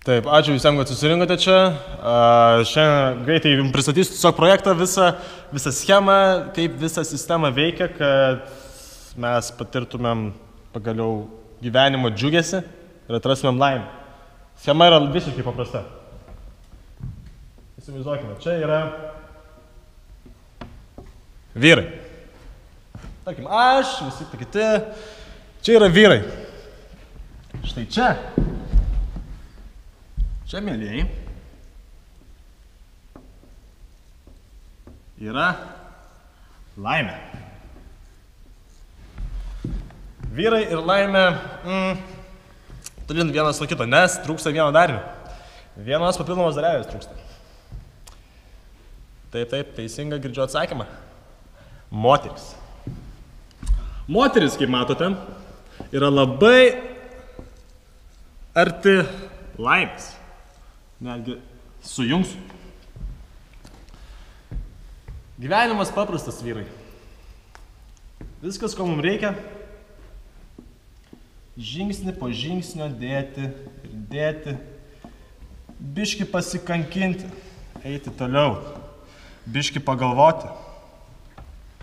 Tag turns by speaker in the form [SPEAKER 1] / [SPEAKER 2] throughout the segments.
[SPEAKER 1] Taip, ačiū visiems, kad susirinkote čia. Šiandien greitai jums pristatysiu tiesiog projektą, visą schemą, kaip visa sistema veikia, kad mes patirtumėm pagaliau gyvenimo džiugesį ir atrastumėm laimę. Schema yra visiškai paprasta. Įsivaizduokime, čia yra vyrai. Tarkim, aš, visi kiti. Čia yra vyrai. Štai čia. Čia, mėlyjei, yra laimė. Vyrai ir laimė tolin vienas nuo kito, nes trūksta vieno darinio. Vienos papildomos dalelės trūksta. Taip, teisinga girdžiu atsakymą. Moteris. Moteris, kaip matote, yra labai arti laimės. Netgi sujungsiu. Gyvenimas paprastas, vyrai. Viskas, ko mums reikia, žingsnį po žingsnio dėti ir dėti, biški pasikankinti, eiti toliau, biški pagalvoti,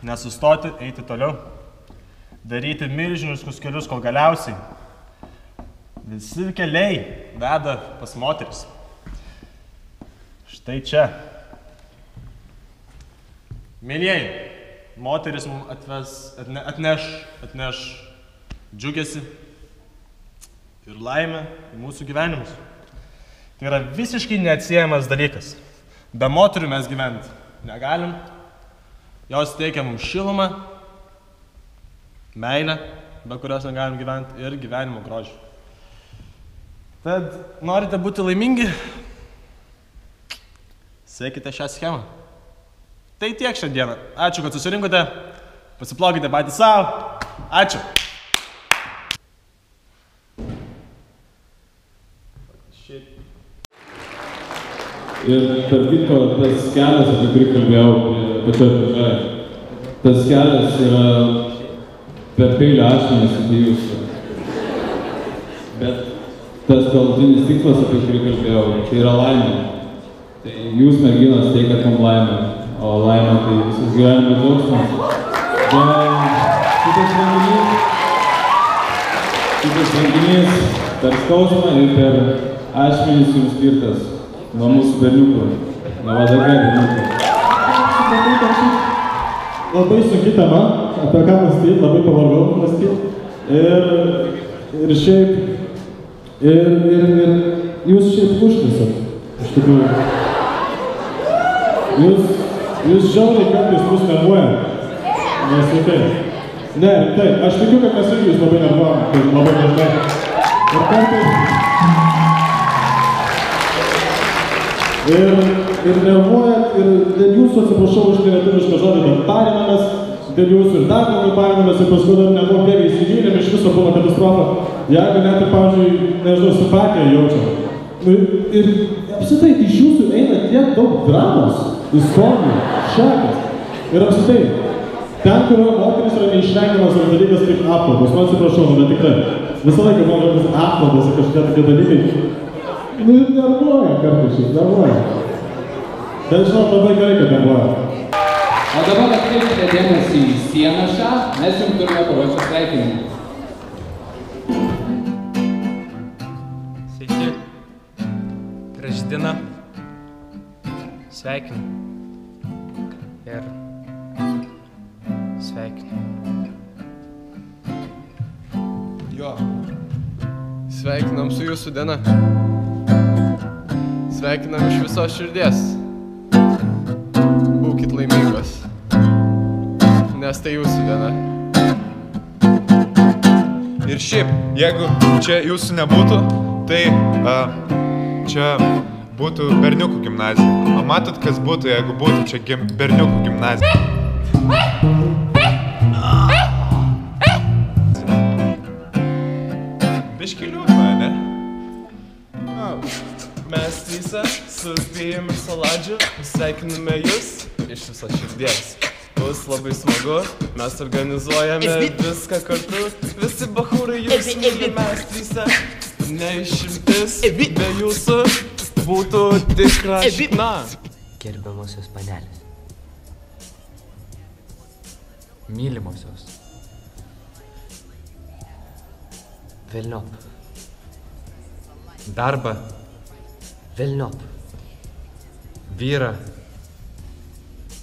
[SPEAKER 1] nesustoti, eiti toliau, daryti milžiniškus kelius, kol galiausiai visi keliai veda pas moteris. Štai čia. Mėlyjeji, moteris mums atneš džiugesį ir laimę į mūsų gyvenimus. Tai yra visiškai neatsiejamas dalykas. Be moterių mes gyventi negalim. Jos teikia mums šilumą, meilę, be kurios negalim gyventi, ir gyvenimo grožį. Tad norite būti laimingi? Sekite šią schemą. Tai tiek šiandieną. Ačiū, kad susirinkote. Pasiplokite patys savo. Ačiū.
[SPEAKER 2] Ir tarp kitko, tas kelias, apie kurį kalbėjau pačioj pradžioje, tas kelias yra per peilio ašmenis iki jūsų. Bet tas galutinis tikslas, apie kurį kalbėjau, tai yra laimė. Tai jūs, merginos, teikat mums laimę, o laimė tai visas gyvenimo džiaugsmas. Šitas renginys per skausmą ir per ašmenis jums skirtas nuo mūsų berniukų, nuo vadagai berniukų.
[SPEAKER 3] Labai sunki tema, apie ką mąstyti, labai pavargau mąstyti. Ir šiaip, jūs šiaip užtisat, iš tikrųjų. Jūs žiauriai kartais mus nervuojat. Nesveikai. Ne, taip, aš tikiu, kad mes irgi jūs labai nervuojam, tai labai dažnai. Ir kartais... Ir nervuojat, ir dėl jūsų, atsiprašau už nelietuvišką žodį, bet parinamės, dėl jūsų ir dar daugiau parinamės, ir paskui dar nebuvo bėgai įsigylėm, iš viso būna katastrofa. Jeigu net ir, pavyzdžiui, nežinau, simpatiją jaučiam. Ir apsitai, iš jūsų eina tiek daug dramos, istorijų, šakės. Ir apsitai, ten, kur moteris yra neišvengiamas dalykas kaip apkalbos. Man atsiprašau, bet tikrai. Visą laiką buvo žodis apkalbos ir kažkokie tokie dalykai. Nu ir nervuoja kartais šis, nervuoja. Bet žinot, labai gerai, kad nervuoja.
[SPEAKER 4] O dabar atkreipkite dėmesį į sieną šią, mes jums turime paruošę sveikinimą.
[SPEAKER 5] Sveiki. Graži diena. Sveikinu. Ir sveikinu.
[SPEAKER 6] Jo. Sveikinam su jūsų diena. Sveikinam iš visos širdies. Būkit laimingos. Nes tai jūsų diena.
[SPEAKER 7] Ir šiaip, jeigu čia jūsų nebūtų, tai čia būtų berniukų gimnazija. O matot, kas būtų, jeigu būtų čia berniukų gimnazija? Biški liūdna, ne?
[SPEAKER 6] Mes trys su Pijum ir Saladžiu sveikiname jūs iš visos širdies. bus labai smagu, mes organizuojame viską kartu, visi bachūrai jūs myli, mes tryse, neišimtis, be jūsų būtų tikra šikna.
[SPEAKER 8] Gerbiamosios panelės, mylimosios, velniop, darbą, velniop, vyrą,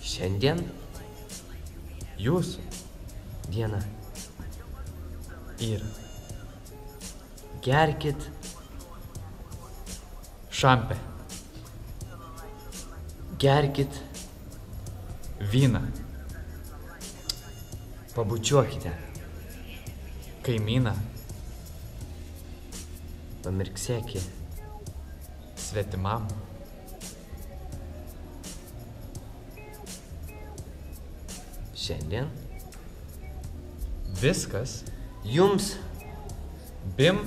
[SPEAKER 8] šiandien jūsų diena yra. Gerkit šampę, gerkit vyną, pabučiuokite kaimyną, pamirksėki svetimam. Šiandien viskas jums bim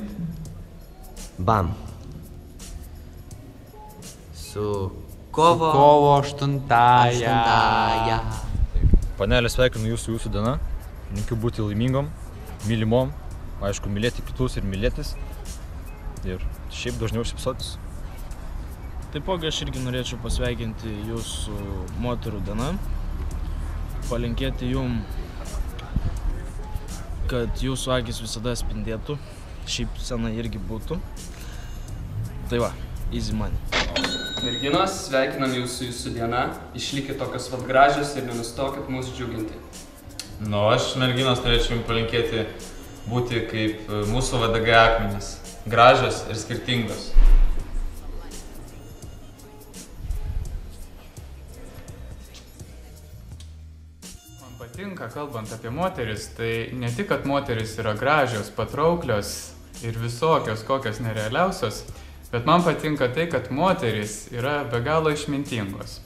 [SPEAKER 8] bam. Su kovo 8-ąją.
[SPEAKER 9] Panelė, sveikinu jūsų diena. Linkiu būti laimingom, mylimom, aišku, mylėti kitus ir mylėtis. Ir šiaip dažniau šypsotis.
[SPEAKER 10] Taipogi aš irgi norėčiau pasveikinti jūsų moterų dieną. Palinkėti jum, kad jūsų akis visada spindėtų, šypsena irgi būtų. Tai va, easy money.
[SPEAKER 11] Merginos, sveikinam jūsų diena, išlikit tokios vat gražios ir nenustokit mus džiuginti.
[SPEAKER 7] Nu, aš merginos norėčiau jums palinkėti būti kaip mūsų VDG akmenys, gražios ir skirtingos.
[SPEAKER 12] Patinka, kalbant apie moteris, tai ne tik, kad moteris yra gražios, patrauklios ir visokios, kokios nerealiausios, bet man patinka tai, kad moteris yra be galo išmintingos.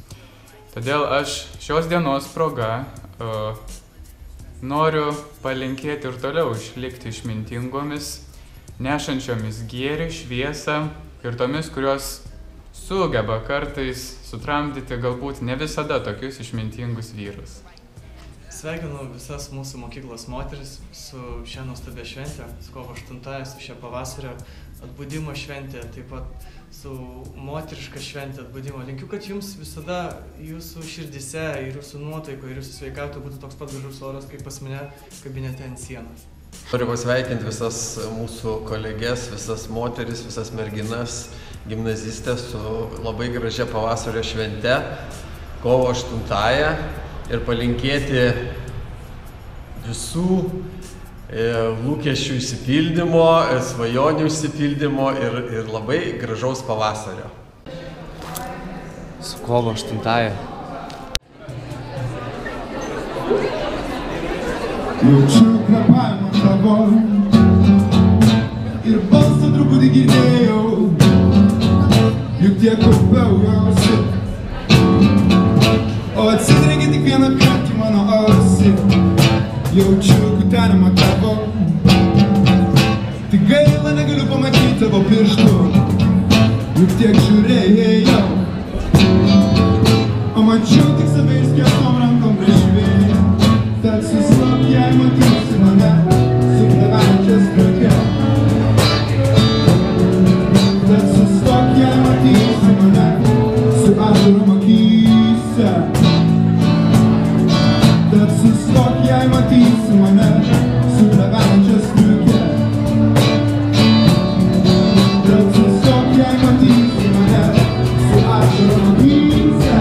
[SPEAKER 12] Todėl aš šios dienos proga noriu palinkėti ir toliau išlikti išmintingomis, nešančiomis gėrį, šviesą ir tomis, kurios sugeba kartais sutramdyti galbūt ne visada tokius išmintingus vyrus.
[SPEAKER 13] Sveikinu visas mūsų mokyklos moteris su šią nuostabią šventę, su kovo 8-ąją, su šia pavasario atbudimo šventė, taip pat su moteriška šventė atbudimo. Linkiu, kad jums visada jūsų širdise ir jūsų nuotaiko ir jūsų sveikato būtų toks pat gražus oras, kaip pas mane kabinete ant sienos.
[SPEAKER 14] Noriu pasveikinti visas mūsų kolegės, visas moteris, visas merginas, gimnazistės su labai gražia pavasario švente, kovo 8-ąją. Ir palinkėti visų lūkesčių išsipildymo, svajonių išsipildymo ir labai gražaus pavasario.
[SPEAKER 8] Su kovo 8-ąją.
[SPEAKER 15] Jaučiu kvėpavimą tavo ir balsą truputį girdėjau, juk tiek kaupiau jausi. O atsitrengia tik vieną kartą į mano ausį. Jaučiu kutenimą tavo, tik gaila negaliu pamatyti tavo pirštų, juk tiek žiūrėjau. O mačiau tik save išskėstom rankom prieš vėją. Tad sustok, jei matysi mane su plevenčia striuke. Tad sustok, jei matysi mane su ašarom akyse. Tad sustok, jei matysi mane su plevenčia striuke. Tad sustok, jei matysi mane su ašarom akyse.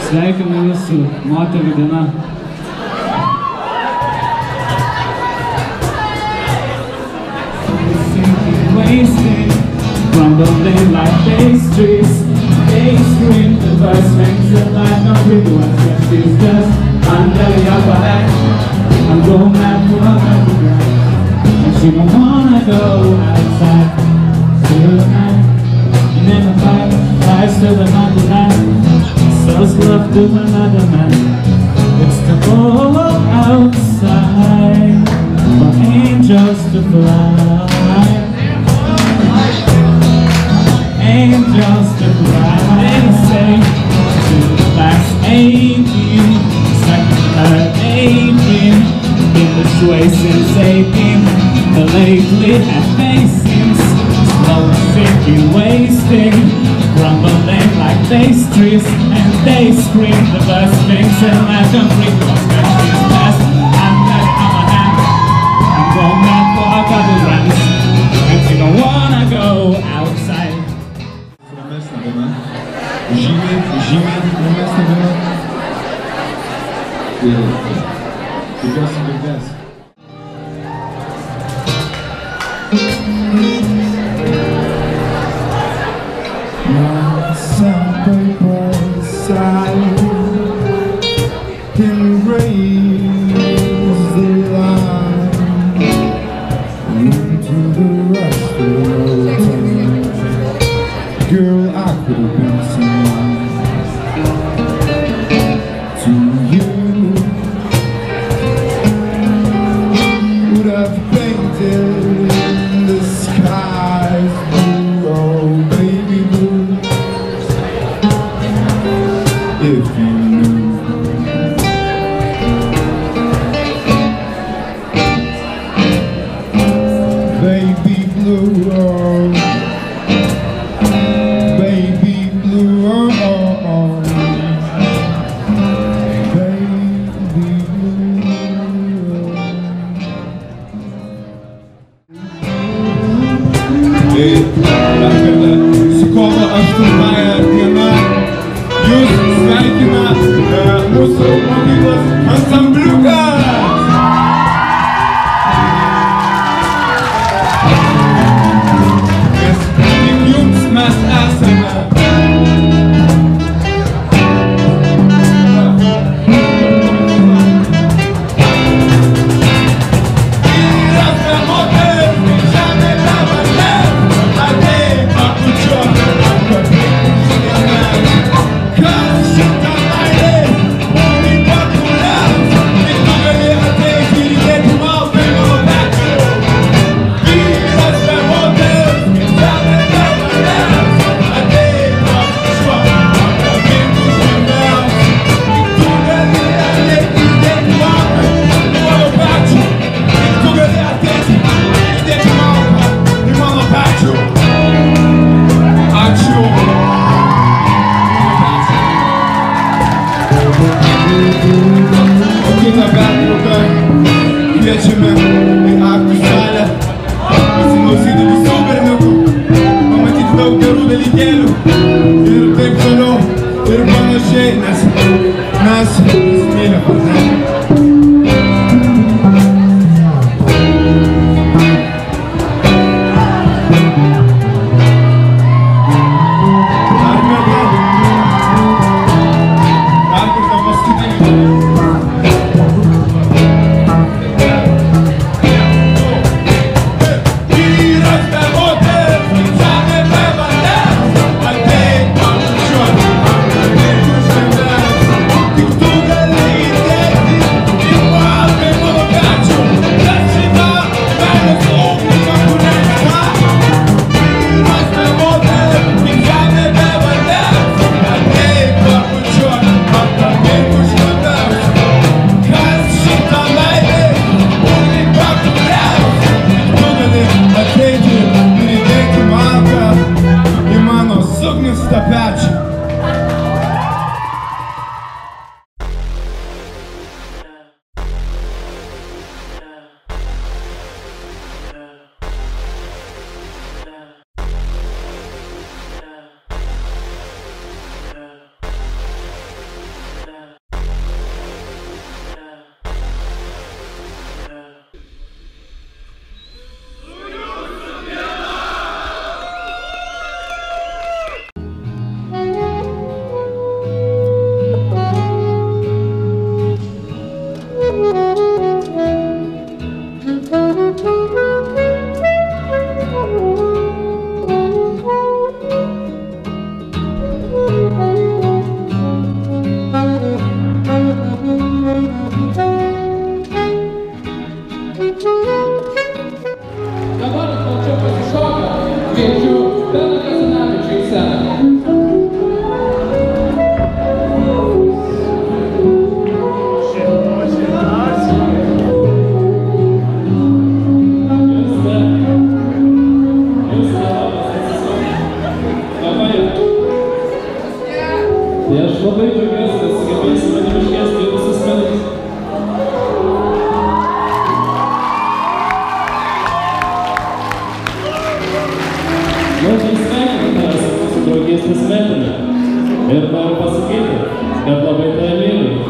[SPEAKER 16] Sveikinu jūsų moterų diena. Wasting, crumbling like pastries. They scream the first things that life don't really want to she's just under the upper hand. I'm going mad for another girl, and she don't wanna go outside till the night. And then the fight flies to the 99. Sells love to another man. It's to go outside for angels to fly. Angels to fly. They say to the last 18, second 18. In this way since 18, but lately her face seems slow, sinking, wasting, crumbling like pastries, and they scream the best things and I don't breathe the special best. I'm got it on my hand, I'm going mad for a couple runs, and you don't wanna go outside.
[SPEAKER 3] Ramesnė diena, žymiai ramesnė diena. Tikiuosi girdės.
[SPEAKER 15] Sandpaper side can raise the line into the restaurant. Girl, I could have been someone to you. Would have painted the skies blue, oh baby blue. If you knew, baby blue, oh, baby blue, oh, oh, oh, baby blue.
[SPEAKER 3] Tai dar kartą su kovo 8-ąja diena jūs sveikina mūsų mokyklos ansambliukas. Nes tik jums mes esame.
[SPEAKER 16] Gražiai sveikiname su mūsų draugystės metine. Ir noriu pasakyti, kad labai tave myliu.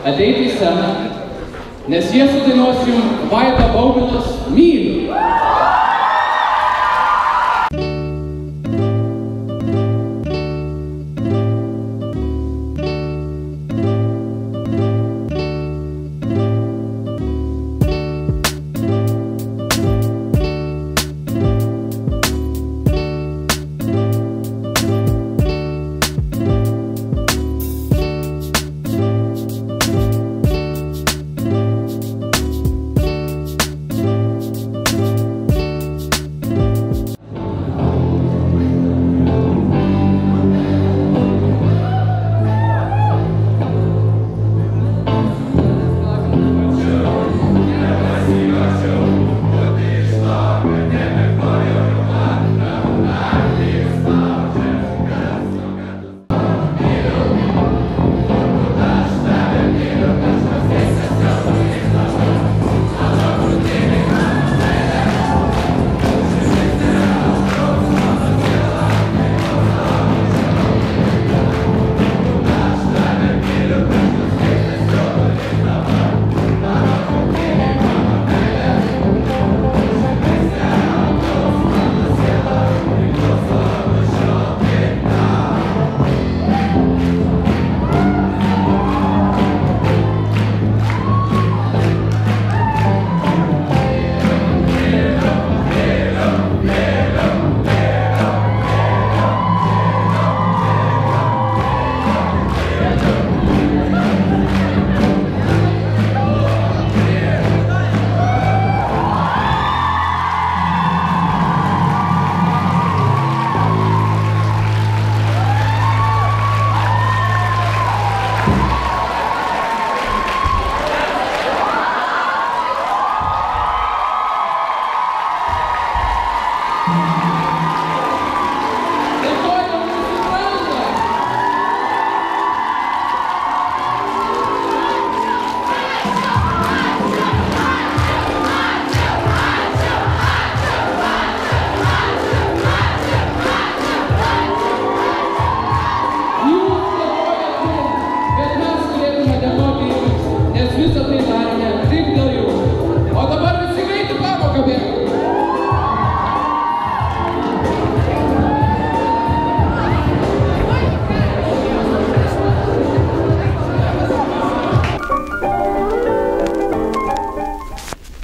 [SPEAKER 4] ateiti į sceną, nes jie sudainuos jums Vaida Baumilos Myliu.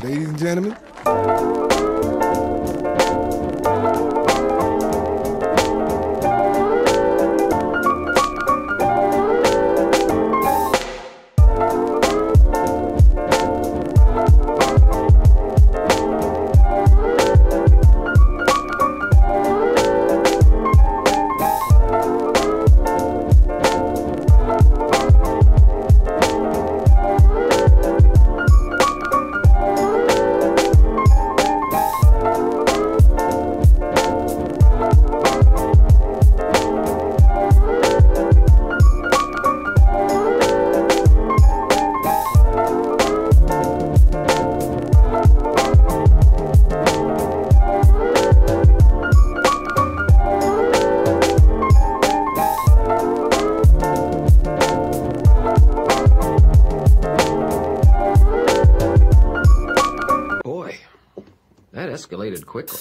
[SPEAKER 17] Ladies and gentlemen.
[SPEAKER 8] That escalated quickly.